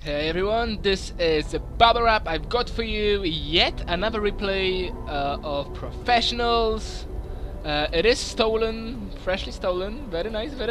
Hey everyone, this is Bubble Wrap. I've got for you yet another replay of Professionals. It is stolen, freshly stolen, very nice, from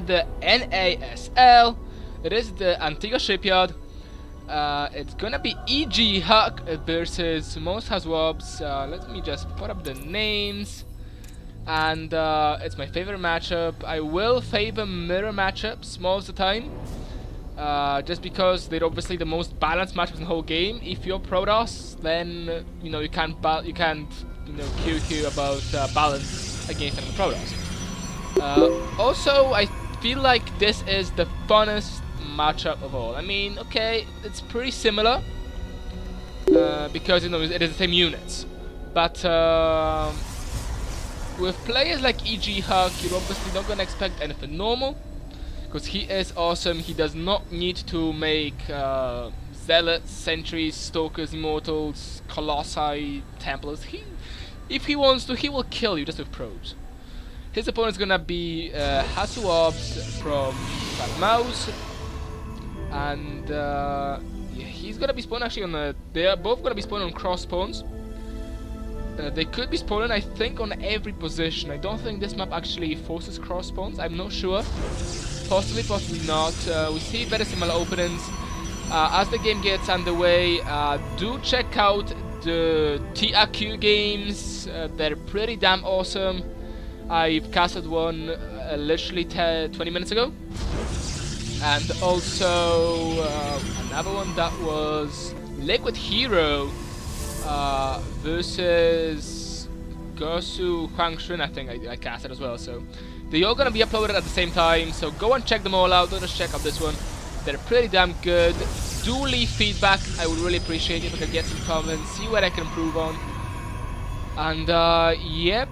the NASL. It is the Antigua Shipyard. It's gonna be EGHuK versus MouzHasuObs. Let me just put up the names. And it's my favorite matchup. I will favor mirror matchups most of the time. Just because they're obviously the most balanced matchups in the whole game. If you're Protoss, then you can't QQ about balance against enemy Protoss. Also, I feel like this is the funnest matchup of all. I mean, okay, it's pretty similar because it is the same units, but with players like EGHuK, you're obviously not gonna expect anything normal. Because he is awesome, he does not need to make Zealots, Sentries, Stalkers, Immortals, Colossi, Templars. If he wants to, he will kill you just with probes. His opponent's gonna be MouzHasuObs from Mouz, and yeah, he's gonna be spawned actually on they are both gonna be spawned on cross spawns. They could be spawning, I think, on every position. I don't think this map actually forces cross spawns, I'm not sure. Possibly, possibly not. We see very similar openings. As the game gets underway, do check out the EGHuK games. They're pretty damn awesome. I've casted one literally 20 minutes ago. And also another one that was Liquid Hero versus Gosu Huangshin, I think I casted as well. So they're all gonna be uploaded at the same time, so go and check them all out. Don't just check out this one. They're pretty damn good. Do leave feedback, I would really appreciate it if I could get some comments, see what I can improve on. And yep,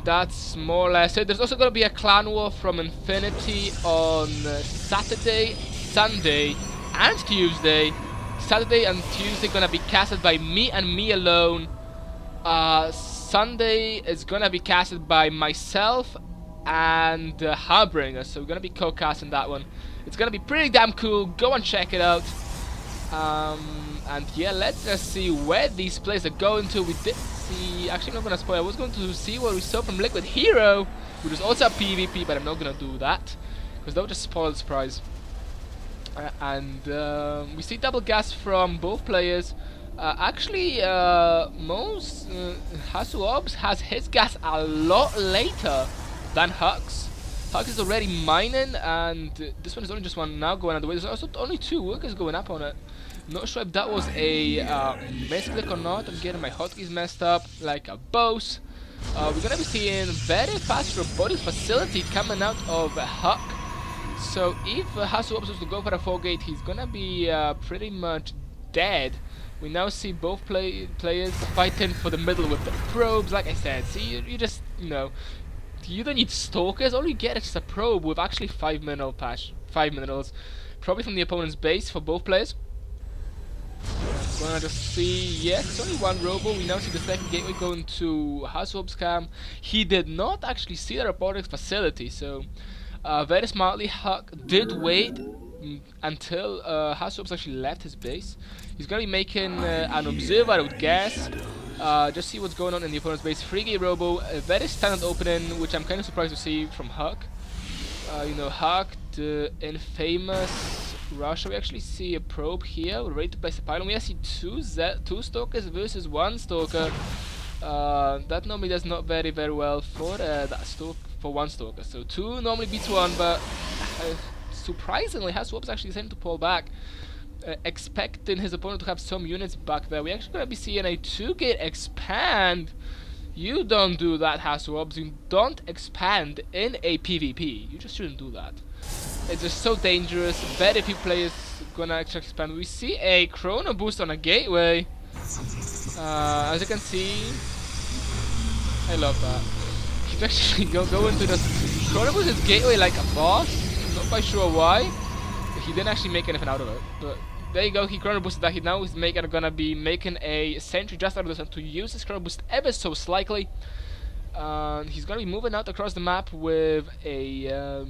that's more or less it. There's also gonna be a clan war from Infinity on Saturday, Sunday, and Tuesday. Saturday and Tuesday gonna be casted by me and me alone. Sunday is gonna be casted by myself and Harbringer, so we're gonna be co-casting that one. It's gonna be pretty damn cool. Go and check it out. And yeah, let's just see where these players are going to. We did see, actually I'm not gonna spoil, I was going to see what we saw from Liquid Hero, which was also a PvP, but I'm not gonna do that because that would just spoil the surprise. And we see double gas from both players. Actually, MouzHasuObs has his gas a lot later than HuK's. HuK is already mining, and this one is only just one now going on the way. There's also only 2 workers going up on it. Not sure if that was a misclick or not. I'm getting my hotkeys messed up like a boss. We're gonna be seeing very fast robotics facility coming out of HuK. So if MouzHasuObs was to go for a 4-gate, he's gonna be pretty much dead. We now see both players fighting for the middle with the probes. Like I said, see, you just, you don't need stalkers. All you get is just a probe with actually 5 minerals, probably from the opponent's base for both players. I'm gonna just see, yes, it's only one robo. We now see the second gateway going to MouzHasuObs cam. He did not actually see the robotics facility, so very smartly HuK did wait until MouzHasuObs actually left his base. He's gonna be making an observer, I would guess. Just see what's going on in the opponent's base. 3-gate robo, a very standard opening, which I'm kind of surprised to see from HuK. HuK, the infamous Russia. We actually see a probe here. We're ready to place a pylon. We actually see 2 stalkers versus 1 stalker. That normally does not very well for for 1 stalker. So 2 normally beats 1, but surprisingly, MouzHasuObs actually decided to pull back, expecting his opponent to have some units back there. We're actually going to be seeing a 2-gate expand. You don't do that, MouzHasuObs. You don't expand in a PvP. You just shouldn't do that. It's just so dangerous. Very few players gonna actually expand. We see a chrono boost on a gateway. As you can see, I love that. He's actually going to the chrono boost his gateway like a boss. Not quite sure why. He didn't actually make anything out of it, but there you go. He chrono boosted that. He now is gonna be making a sentry just out of this to use his chrono boost ever so slightly. He's gonna be moving out across the map with a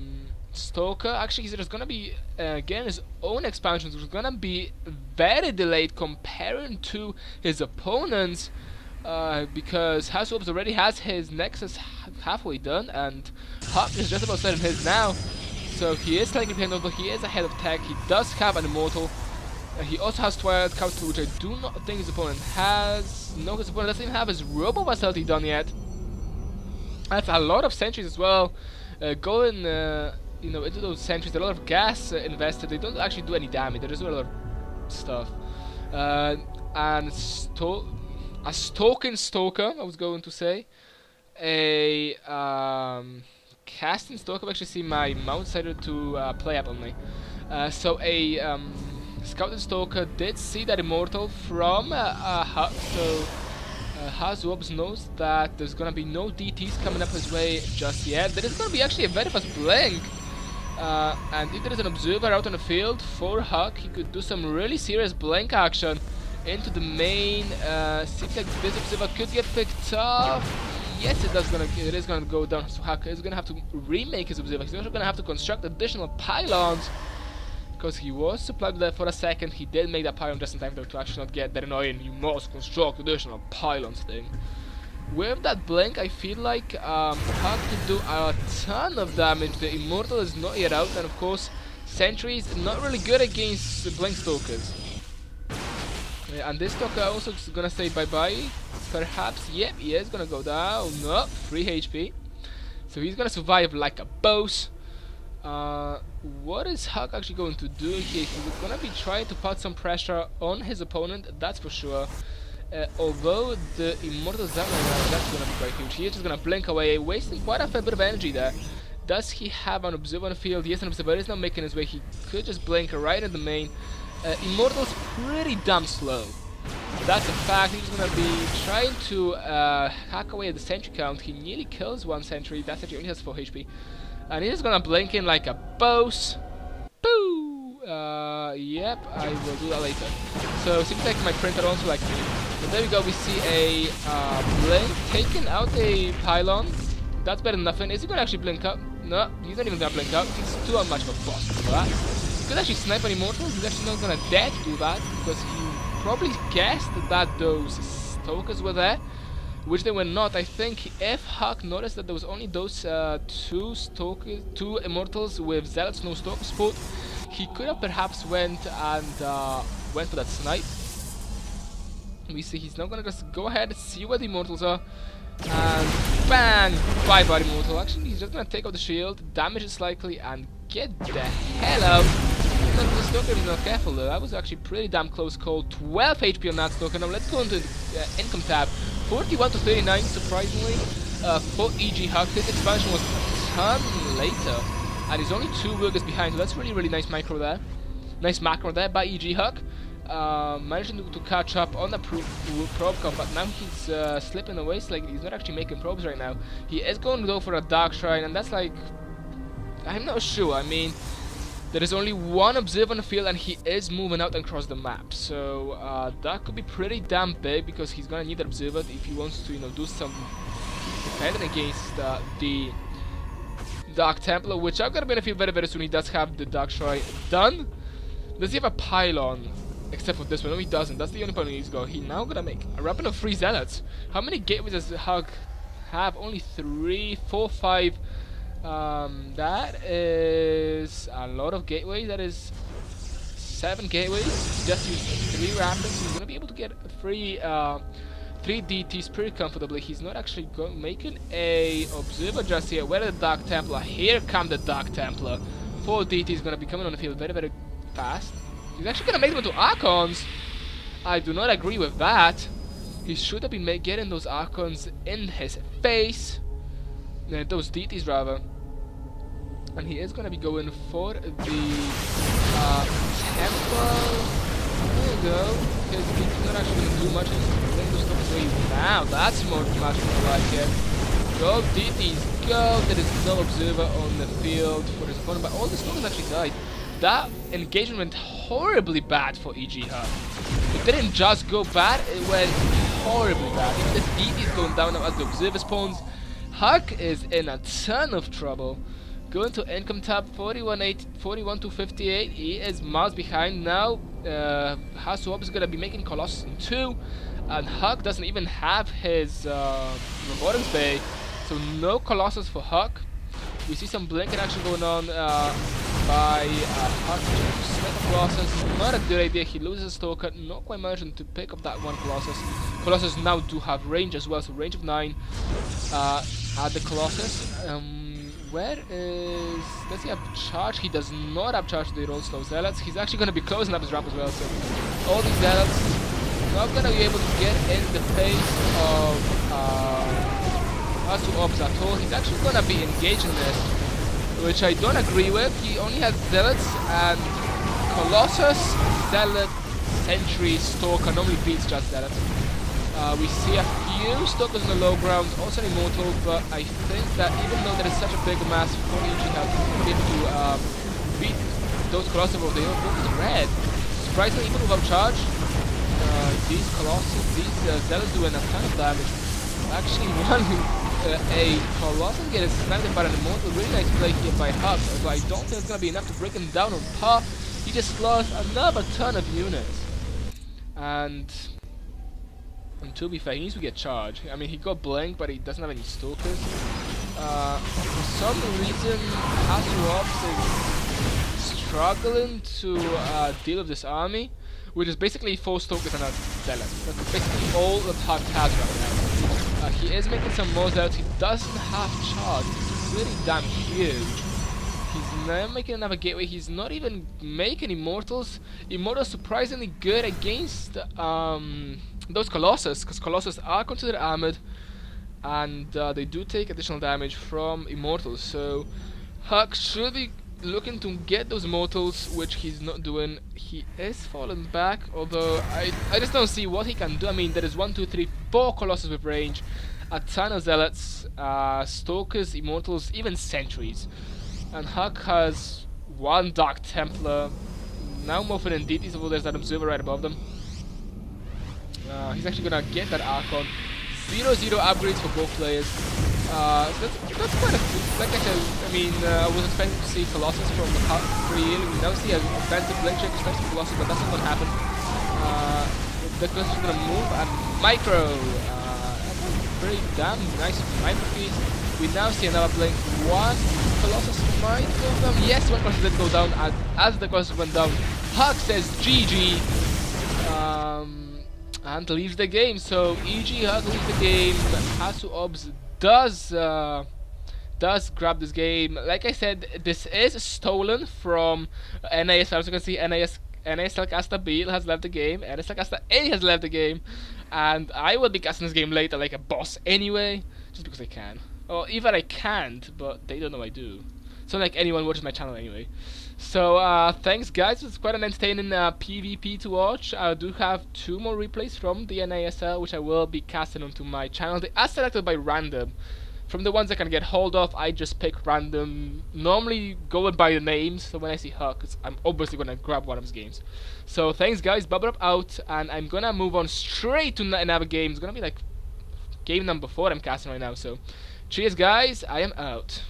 Stalker. Actually, there's gonna be again his own expansions, which is gonna be very delayed comparing to his opponents, because MouzHasuObs already has his Nexus halfway done, and HuK is just about starting his now. So he is slightly behind, although he is ahead of tech. He does have an Immortal. He also has Twilight Council, which I do not think his opponent has. No, his opponent doesn't even have his Robo Vitality done yet. That's a lot of sentries as well. Going into those sentries, a lot of gas invested. They don't actually do any damage. They just do a lot of stuff. And a Stalking Stalker, I was going to say. A Casting Stalker. I've actually seen my mouse decided to play up on me. So a Scouting Stalker did see that Immortal from HuK, so MouzHasuObs knows that there's gonna be no DTs coming up his way just yet. There is gonna be actually a very fast blink, and if there is an observer out on the field for HuK, he could do some really serious blink action into the main. Seems like this observer could get picked up. Yes, it is gonna go down. So HuK is gonna have to remake his observer. He's also gonna have to construct additional pylons, because he was supplied with that for a second. He did make that pylon just in time though to actually not get that annoying "you must construct additional pylons" thing. With that blink, I feel like HuK could do a ton of damage. The Immortal is not yet out, and of course sentries not really good against the blink stalkers. And this stalker also is gonna say bye bye. Perhaps, yep, he is gonna go down. No, 3 HP. So he's gonna survive like a boss. What is HuK actually going to do here? He's gonna be trying to put some pressure on his opponent, that's for sure. Although the Immortal is down right now, that's gonna be quite huge. He is just gonna blink away, wasting quite a fair bit of energy there. Does he have an observer on the field? Yes, an observer is now making his way. He could just blink right in the main. Immortal's pretty damn slow. That's a fact. He's gonna be trying to hack away at the sentry count. He nearly kills one sentry. That sentry only has 4 HP. And he's gonna blink in like a boss. Boo! Yep, I will do that later. So, seems like my printer also like me. But there we go, we see a blink taking out a pylon. That's better than nothing. Is he gonna actually blink up? No, he's not even gonna blink up. He's too much of a boss for that. He could actually snipe an Immortal. He's actually not gonna dare to do that, because he probably guessed that those stalkers were there, which they were not. I think if HuK noticed that there was only those two Immortals with Zealots, no Stalker support, he could have perhaps went for that snipe. We see he's now gonna just go ahead, see where the Immortals are, and bang! Bye-bye Immortal. Actually, he's just gonna take out the shield, damage it slightly, and get the hell out. The Stalker is not careful though. That was actually pretty damn close call. 12 HP on that Stalker. Now let's go into the income tab. 41 to 39, surprisingly, for EGHuK. His expansion was a ton later, and he's only 2 workers behind, so that's really nice macro there. Nice macro there by EGHuK. Managing to catch up on the probe count, but now he's slipping away. Like he's not actually making probes right now. He is going to go for a Dark Shrine, and that's like, I'm not sure. I mean, there is only one observer on the field, and he is moving out across the map. So that could be pretty damn big, because he's gonna need that observer if he wants to, do some defending against the Dark Templar, which I'm gonna be in the field very soon. He does have the Dark Shrine done. Does he have a pylon? Except for this one. No, he doesn't. That's the only pylon he's got. He's now gonna make a weapon of 3 Zealots. How many gateways does HuK have? Only 3, 4, 5. That is a lot of gateways. That is 7 gateways. He just used 3 rapids. He's gonna be able to get 3 DTs pretty comfortably. He's not actually making a observer just yet. Where is the Dark Templar? Here come the Dark Templar. 4 DTs gonna be coming on the field very fast. He's actually gonna make them into Archons. I do not agree with that. He should have been getting those Archons in his face. Those DTs rather. And he is gonna be going for the Templar. There you go. Because he's not actually gonna do much. He's going to stop away now. That's more much more like it. Go DTs, go. There is no observer on the field for his opponent, but all the Stalkers actually died. That engagement went horribly bad for EGHuK. It didn't just go bad, it went horribly bad. Even the DT is going down now as the observer spawns. HuK is in a ton of trouble. Going to income tab, 41 to 58. He is miles behind now. MouzHasuObs is gonna be making Colossus in 2, and EGHuK doesn't even have his recordings bay, so no Colossus for EGHuK. We see some blinking action going on by EGHuK to select a Colossus. Not a good idea. He loses a Stalker, not quite managing to pick up that one Colossus. Colossus now do have range as well, so range of 9 at the Colossus. Where is... does he have charge? He does not have charge to the roll slow Zealots. He's actually going to be closing up his ramp as well, so all these Zealots not going to be able to get in the face of MouzHasuObs at all. He's actually going to be engaging this, which I don't agree with. He only has Zealots and Colossus, Zealot, Sentry, Stalker, normally beats just Zealots. We see a few Stalkers on the low ground, also an Immortal, but I think that even though there is such a big mass for EGHuK to be able to beat those Colossus, they don't focus red. Surprisingly, even without charge, these Colossus, these Zealots doing a ton of damage. Actually, one a Colossus getting sniped by an Immortal, really nice play here by EGHuK, but I don't think it's going to be enough to break him down on par. He just lost another ton of units. And to be fair, he needs to get charged. I mean, he got Blink, but he doesn't have any Stalkers. For some reason, MouzHasuObs is struggling to deal with this army, which is basically 4 Stalkers and a Zealot. That's basically all that EGHuK has right now. He is making some more Zealots. He doesn't have charge. It's really damn huge. He's not making another gateway. He's not even making Immortals. Immortals surprisingly good against those Colossus, because Colossus are considered armored, and they do take additional damage from Immortals. So EGHuK should be looking to get those Immortals, which he's not doing. He is falling back, although I just don't see what he can do. I mean, there is 1, 2, 3, 4 Colossus with range, a ton of Zealots, Stalkers, Immortals, even Sentries. And EGHuK has 1 Dark Templar, now Morphin and DTs, although there's that Observer right above them. He's actually gonna get that Archon. 0-0 upgrades for both players. So that's quite a good. Like I said, I mean, I was expecting to see Colossus from the EGHuK pretty early. We now see an offensive blink check expecting Colossus, but that's not gonna happen. The Colossus is gonna move and micro. Pretty damn nice micro feed. We now see another blink. 1 Colossus might go down. Yes, 1 Colossus did go down. As the Colossus went down, EGHuK says GG. And leaves the game. So EGHuK leaves the game. MouzHasuObs does grab this game. Like I said, this is stolen from NASL. As you can see, NASL caster B has left the game. NASL caster A has left the game. And I will be casting this game later like a boss anyway, just because I can. Or even I can't, but they don't know I do. So like anyone watches my channel anyway. So thanks guys, it's quite an entertaining PvP to watch. I do have 2 more replays from the NASL, which I will be casting onto my channel. They are selected by random. From the ones I can get hold of, I just pick random, normally going by the names, so when I see EGHuK, I'm obviously going to grab one of his games. So thanks guys, Bubble Up out, and I'm going to move on straight to another game. It's going to be like game number 4 I'm casting right now, so cheers guys, I am out.